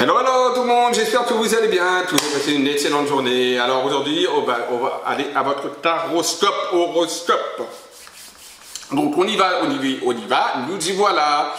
Hello, hello tout le monde, j'espère que vous allez bien, que vous avez passé une excellente journée. Alors aujourd'hui, on va aller à votre taroscope, horoscope. Donc on y va, nous y voilà.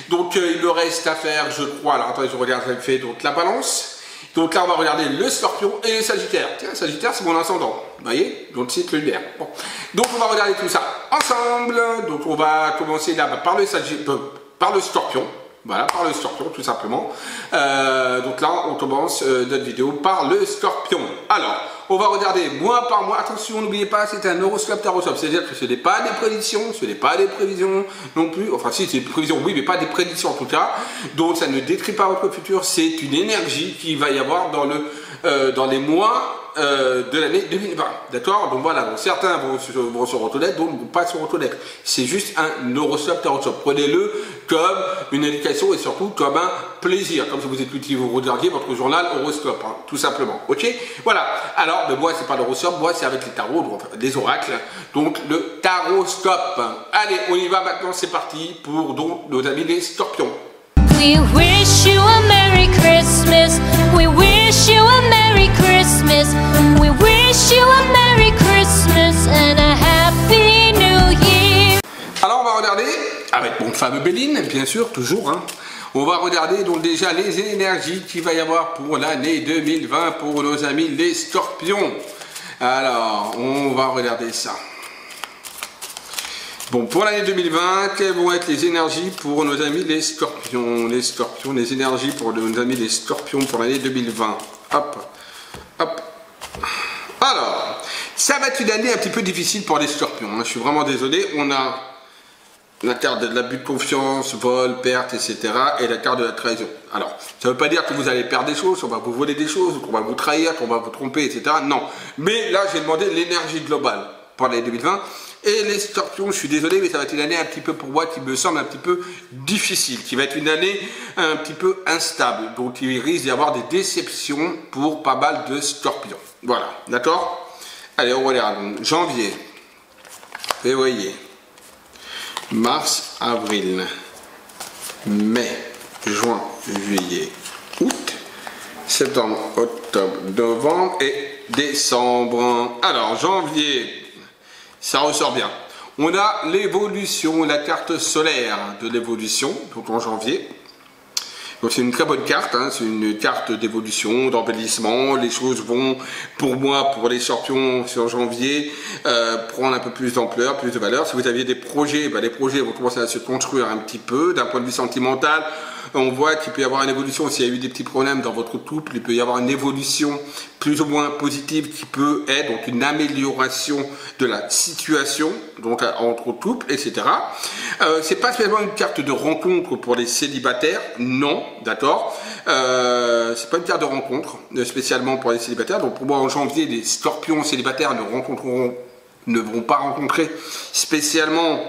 Donc il me reste à faire, je crois, alors attendez, je regarde, je fais donc la balance. Donc là on va regarder le scorpion et le sagittaire. Tiens, sagittaire c'est mon ascendant, vous voyez, donc c'est lunaire. Bon. Donc on va regarder tout ça ensemble. Donc on va commencer là par le scorpion. Voilà, par le scorpion tout simplement. Donc là on commence notre vidéo par le scorpion. Alors, on va regarder mois par mois. Attention, n'oubliez pas, c'est un horoscope taroscope. C'est-à-dire que ce n'est pas des prédictions, ce n'est pas des prévisions non plus. Enfin si, c'est des prévisions, oui, mais pas des prédictions en tout cas. Donc ça ne décrit pas votre futur, c'est une énergie qu'il va y avoir dans les mois de l'année 2020, d'accord? Donc voilà, donc certains vont se reconnaître, d'autres ne vont pas se reconnaître. C'est juste un horoscope taroscope. Prenez-le comme une indication et surtout comme un plaisir, comme si vous écoutiez, vous regardiez votre journal horoscope, hein, tout simplement. Ok? Voilà. Alors, mais moi c'est pas l'horoscope, moi c'est avec les tarots, donc, les oracles. Donc le taroscope. Allez, on y va maintenant, c'est parti pour donc nos amis les scorpions. We wish you a Merry Christmas. We wish you a Merry Christmas. We wish you a Merry Christmas and a Happy New Year. Alors on va regarder avec mon fameux Béline, bien sûr, toujours. Hein. On va regarder donc déjà les énergies qu'il va y avoir pour l'année 2020 pour nos amis les scorpions. Alors on va regarder ça. Bon, pour l'année 2020, quelles vont être les énergies pour nos amis les scorpions? Les scorpions, les énergies pour nos amis les scorpions pour l'année 2020. Hop, hop. Alors, ça va être une année un petit peu difficile pour les scorpions. Hein. Je suis vraiment désolé. On a la carte de l'abus de confiance, vol, perte, etc. et la carte de la trahison. Alors, ça ne veut pas dire que vous allez perdre des choses, qu'on va vous voler des choses, qu'on va vous trahir, qu'on va vous tromper, etc. Non. Mais là, j'ai demandé l'énergie globale pour l'année 2020. Et les scorpions, je suis désolé, mais ça va être une année un petit peu pour moi qui me semble un petit peu difficile, qui va être une année un petit peu instable. Donc il risque d'y avoir des déceptions pour pas mal de scorpions. Voilà, d'accord? Allez, on regarde. Janvier, février, mars, avril, mai, juin, juillet, août, septembre, octobre, novembre et décembre. Alors, janvier, ça ressort bien. On a l'évolution, la carte solaire de l'évolution, donc en janvier. Donc c'est une très bonne carte, hein, c'est une carte d'évolution, d'embellissement. Les choses vont, pour moi, pour les scorpions sur janvier, prendre un peu plus d'ampleur, plus de valeur. Si vous aviez des projets, ben les projets vont commencer à se construire un petit peu. D'un point de vue sentimental, on voit qu'il peut y avoir une évolution. S'il y a eu des petits problèmes dans votre couple, il peut y avoir une évolution plus ou moins positive qui peut être donc une amélioration de la situation donc entre couples, etc. C'est pas spécialement une carte de rencontre pour les célibataires, non, d'accord. C'est pas une carte de rencontre spécialement pour les célibataires. Donc pour moi en janvier, les scorpions célibataires ne vont pas rencontrer spécialement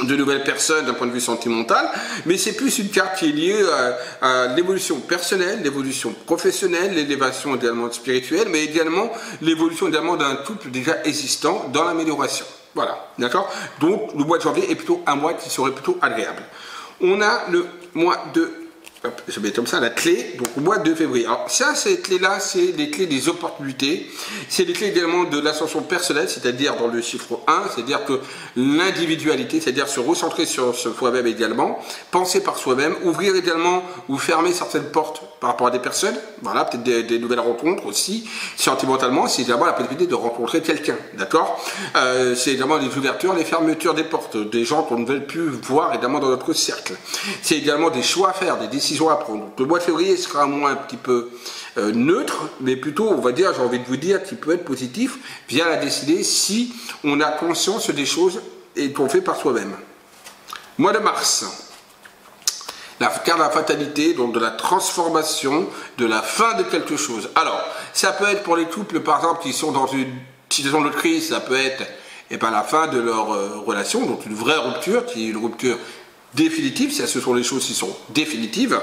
de nouvelles personnes d'un point de vue sentimental, mais c'est plus une carte qui est liée à l'évolution personnelle, l'évolution professionnelle, l'élévation également spirituelle, mais également l'évolution également d'un couple déjà existant dans l'amélioration. Voilà, d'accord? Donc le mois de janvier est plutôt un mois qui serait plutôt agréable. On a le mois de... Hop, je mets comme ça la clé, donc au mois de février. Alors ça, ces clés-là, c'est les clés des opportunités. C'est les clés également de l'ascension personnelle, c'est-à-dire dans le chiffre 1, c'est-à-dire que l'individualité, c'est-à-dire se recentrer sur soi-même également, penser par soi-même, ouvrir également ou fermer certaines portes par rapport à des personnes, voilà, peut-être des nouvelles rencontres aussi, sentimentalement, c'est également la possibilité de rencontrer quelqu'un, d'accord? C'est également les ouvertures, les fermetures des portes, des gens qu'on ne veut plus voir également dans notre cercle. C'est également des choix à faire, des décisions à prendre. Donc, le mois de février sera un mois un petit peu neutre, mais plutôt, on va dire, j'ai envie de vous dire, qui peut être positif, via la décider si on a conscience des choses et qu'on fait par soi-même. Mois de mars, la carte de la fatalité, donc de la transformation, de la fin de quelque chose. Alors, ça peut être pour les couples, par exemple, qui sont dans une situation de crise, ça peut être la fin de leur relation, donc une vraie rupture, qui est une rupture définitives, ce sont les choses qui sont définitives.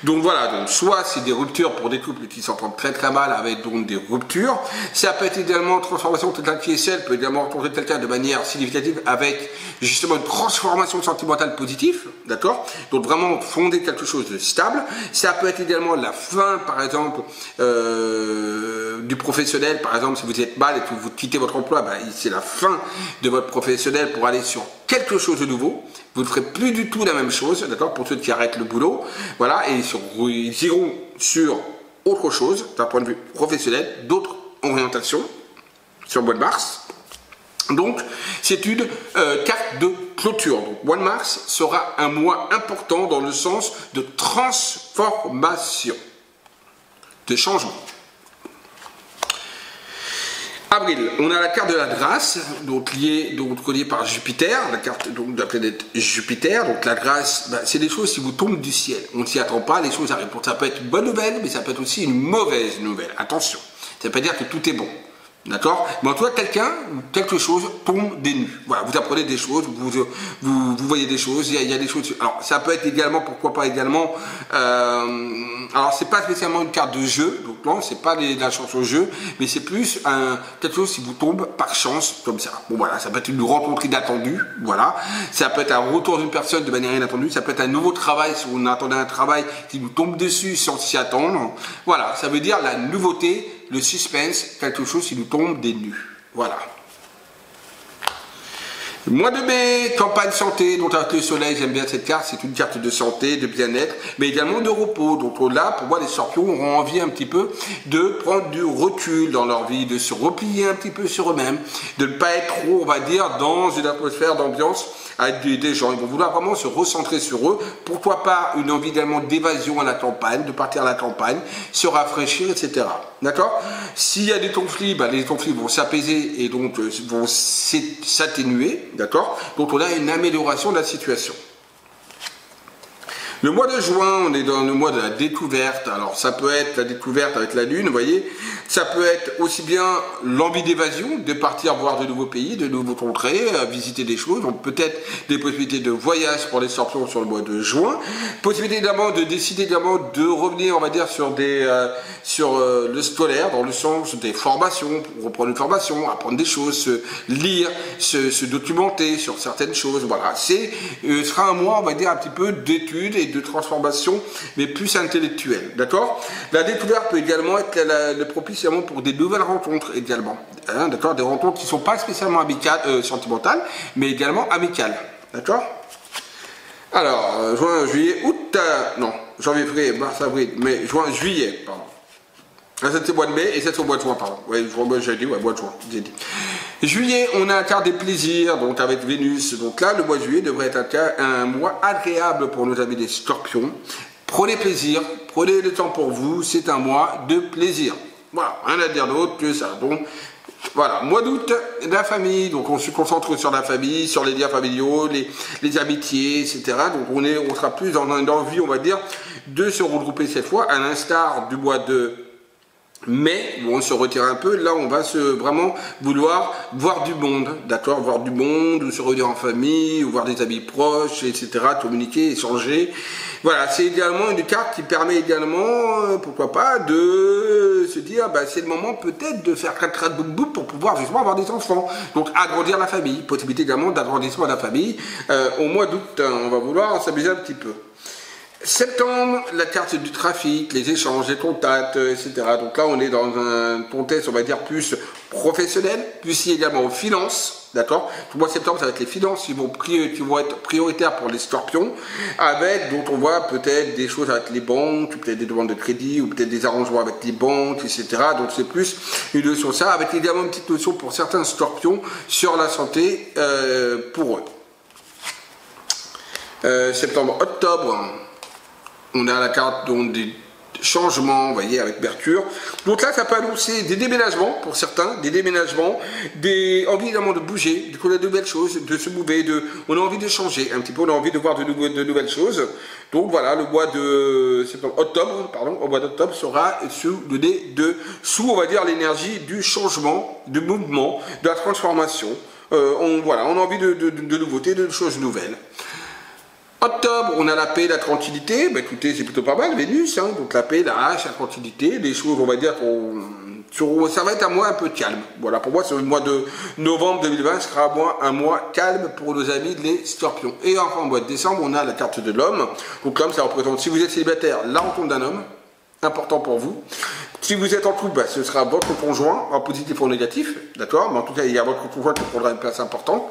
Donc voilà, donc soit c'est des ruptures pour des couples qui s'entendent très très mal avec donc des ruptures. Ça peut être également transformation de quelqu'un qui est seul, peut également rencontrer quelqu'un de manière significative avec justement une transformation sentimentale positive, d'accord? Donc vraiment fonder quelque chose de stable. Ça peut être également la fin, par exemple, du professionnel. Par exemple, si vous êtes mal et que vous quittez votre emploi, ben, c'est la fin de votre professionnel pour aller sur quelque chose de nouveau. Vous ne ferez plus du tout la même chose, d'accord, pour ceux qui arrêtent le boulot, voilà, et ils iront sur autre chose, d'un point de vue professionnel, d'autres orientations, sur le mois de mars. Donc, c'est une carte de clôture. Donc, mois de mars sera un mois important dans le sens de transformation, de changement. Avril, on a la carte de la grâce, donc reliée par Jupiter, la carte donc, de la planète Jupiter. Donc la grâce, ben, c'est des choses qui vous tombent du ciel. On ne s'y attend pas, les choses arrivent. Ça peut être une bonne nouvelle, mais ça peut être aussi une mauvaise nouvelle. Attention, ça ne veut pas dire que tout est bon. D'accord? Mais en tout cas, quelqu'un ou quelque chose tombe des nues. Voilà, vous apprenez des choses, vous voyez des choses, il y a des choses. Alors, ça peut être également, pourquoi pas également. Alors, c'est pas spécialement une carte de jeu, donc non, c'est pas la chance au jeu, mais c'est plus quelque chose qui vous tombe par chance, comme ça. Bon, voilà, ça peut être une rencontre inattendue, voilà. Ça peut être un retour d'une personne de manière inattendue, ça peut être un nouveau travail, si on attendait un travail qui vous tombe dessus sans s'y attendre. Voilà, ça veut dire la nouveauté. Le suspense, quelque chose qui nous tombe des nues. Voilà. Mois de mai, campagne santé, donc avec le soleil, j'aime bien cette carte, c'est une carte de santé, de bien-être, mais également de repos. Donc là, pour moi, les scorpions auront envie un petit peu de prendre du recul dans leur vie, de se replier un petit peu sur eux-mêmes, de ne pas être trop, on va dire, dans une atmosphère d'ambiance avec des gens. Ils vont vouloir vraiment se recentrer sur eux. Pourquoi pas une envie également d'évasion à la campagne, de partir à la campagne, se rafraîchir, etc. D'accord? S'il y a des conflits, ben, les conflits vont s'apaiser et donc vont s'atténuer. D'accord? Donc on a une amélioration de la situation. Le mois de juin, on est dans le mois de la découverte. Alors ça peut être la découverte avec la lune, vous voyez. Ça peut être aussi bien l'envie d'évasion, de partir voir de nouveaux pays, de nouveaux contrées, visiter des choses. Donc peut-être des possibilités de voyage pour les scorpions sur le mois de juin. Possibilité également de décider également de revenir, on va dire, sur le scolaire, dans le sens des formations, pour reprendre une formation, apprendre des choses, se lire, se documenter sur certaines choses. Voilà, ce sera un mois, on va dire, un petit peu d'études et de transformation, mais plus intellectuelle, d'accord? La découverte peut également être le propitiement pour des nouvelles rencontres également, hein, d'accord? Des rencontres qui ne sont pas spécialement amicales, sentimentales, mais également amicales, d'accord? Alors, juin, juillet, août, non, janvier, février, mars, avril, mai, juin, juillet, pardon. Ça c'était mois de mai et ça c'est au mois de juin, pardon. Ouais, j'ai dit, ouais, mois de juin, j'ai dit. Juillet, on a un quart des plaisirs, donc avec Vénus. Donc là, le mois de juillet devrait être un mois agréable pour nos amis des scorpions. Prenez plaisir, prenez le temps pour vous, c'est un mois de plaisir. Voilà, rien à dire d'autre que ça. Donc, voilà, mois d'août, la famille, donc on se concentre sur la famille, sur les liens familiaux, les amitiés, etc. Donc on sera plus dans une envie, on va dire, de se regrouper cette fois, à l'instar du mois de mai, où on se retire un peu. Là, on va vraiment vouloir voir du monde, d'accord, voir du monde, ou se réunir en famille, ou voir des amis proches, etc., communiquer, échanger. Voilà, c'est également une carte qui permet également, pourquoi pas, de se dire, bah, c'est le moment peut-être de faire crac boum boum pour pouvoir justement avoir des enfants. Donc, agrandir la famille. Possibilité également d'agrandissement de la famille. Au mois d'août, on va vouloir s'amuser un petit peu. Septembre, la carte du trafic, les échanges, les contacts, etc. Donc là, on est dans un contexte, on va dire, plus professionnel, plus également aux finances, d'accord? Pour moi, septembre, ça va être les finances qui vont être prioritaires pour les scorpions, avec, dont on voit peut-être des choses avec les banques, peut-être des demandes de crédit, ou peut-être des arrangements avec les banques, etc. Donc c'est plus une notion ça, avec également une petite notion pour certains scorpions sur la santé pour eux. Septembre, octobre, on a la carte donc, des changements, vous voyez, avec Mercure. Donc là, ça peut annoncer des déménagements pour certains, des déménagements, des envies évidemment de bouger, de connaître de nouvelles choses, de se mouver, on a envie de changer un petit peu, on a envie de voir de nouvelles choses. Donc voilà, le mois de octobre, au mois d'octobre sera sous, on va dire, l'énergie du changement, du mouvement, de la transformation. On a envie de nouveautés, de choses nouvelles. Octobre, on a la paix, la tranquillité. Bah, écoutez, c'est plutôt pas mal, Vénus. Hein, donc la paix, la hache, la tranquillité. Des choses, on va dire, ça va être un mois un peu calme. Voilà, pour moi, c'est le mois de novembre 2020 sera un mois calme pour nos amis les scorpions. Et enfin, au mois de décembre, on a la carte de l'homme. Donc l'homme, ça représente, si vous êtes célibataire, la rencontre d'un homme. Important pour vous. Si vous êtes en couple, bah, ce sera votre conjoint, en positif ou en négatif, d'accord, mais en tout cas, il y a votre conjoint qui prendra une place importante.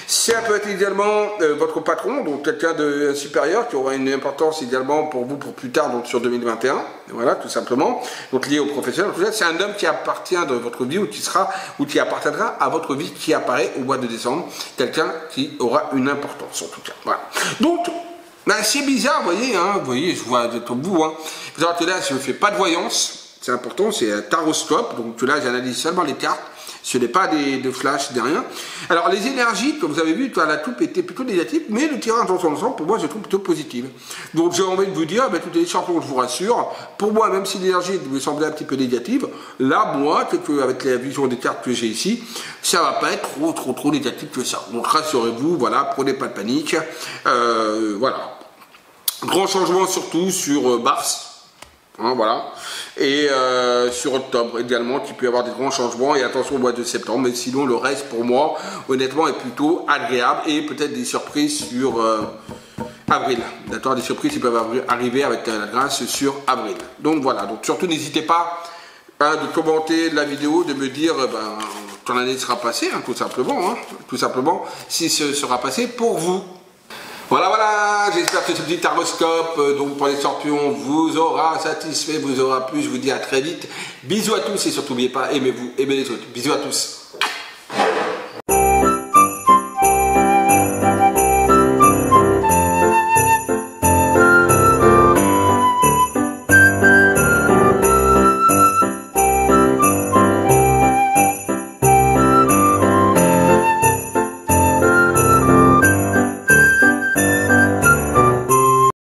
Ça peut être également votre patron, donc quelqu'un de supérieur qui aura une importance également pour vous pour plus tard, donc sur 2021, voilà, tout simplement, donc lié au professionnel. En tout cas, c'est un homme qui appartient de votre vie ou qui appartiendra à votre vie qui apparaît au mois de décembre, quelqu'un qui aura une importance, en tout cas, voilà. Donc, ben, c'est bizarre, vous voyez, je vois comme vous, hein. Vous savez que là, je ne fais pas de voyance, c'est important, c'est un taroscope, donc là, j'analyse seulement les cartes, ce n'est pas de flash, de rien. Alors, les énergies, comme vous avez vu, la coupe était plutôt négative, mais le tirage dans son ensemble, pour moi, je trouve plutôt positive. Donc, j'ai envie de vous dire, ben, toutes les champions, je vous rassure, pour moi, même si l'énergie me semblait un petit peu négative, là, moi, avec la vision des cartes que j'ai ici, ça va pas être trop négatif que ça. Donc, rassurez-vous, voilà, prenez pas de panique, voilà. Grand changement surtout sur Mars. Hein, voilà, et sur octobre également, qui peut y avoir des grands changements, et attention au mois de septembre, mais sinon le reste pour moi, honnêtement, est plutôt agréable, et peut-être des surprises sur avril, d'accord, des surprises qui peuvent arriver avec la grâce sur avril. Donc voilà, donc surtout n'hésitez pas de commenter la vidéo, de me dire quand l'année sera passée, hein, tout simplement, si ce sera passé pour vous. Voilà, j'espère que ce petit taroscope, donc pour les scorpions, vous aura satisfait, vous aura plu. Je vous dis à très vite. Bisous à tous et surtout n'oubliez pas, aimez-vous, aimez les autres. Bisous à tous.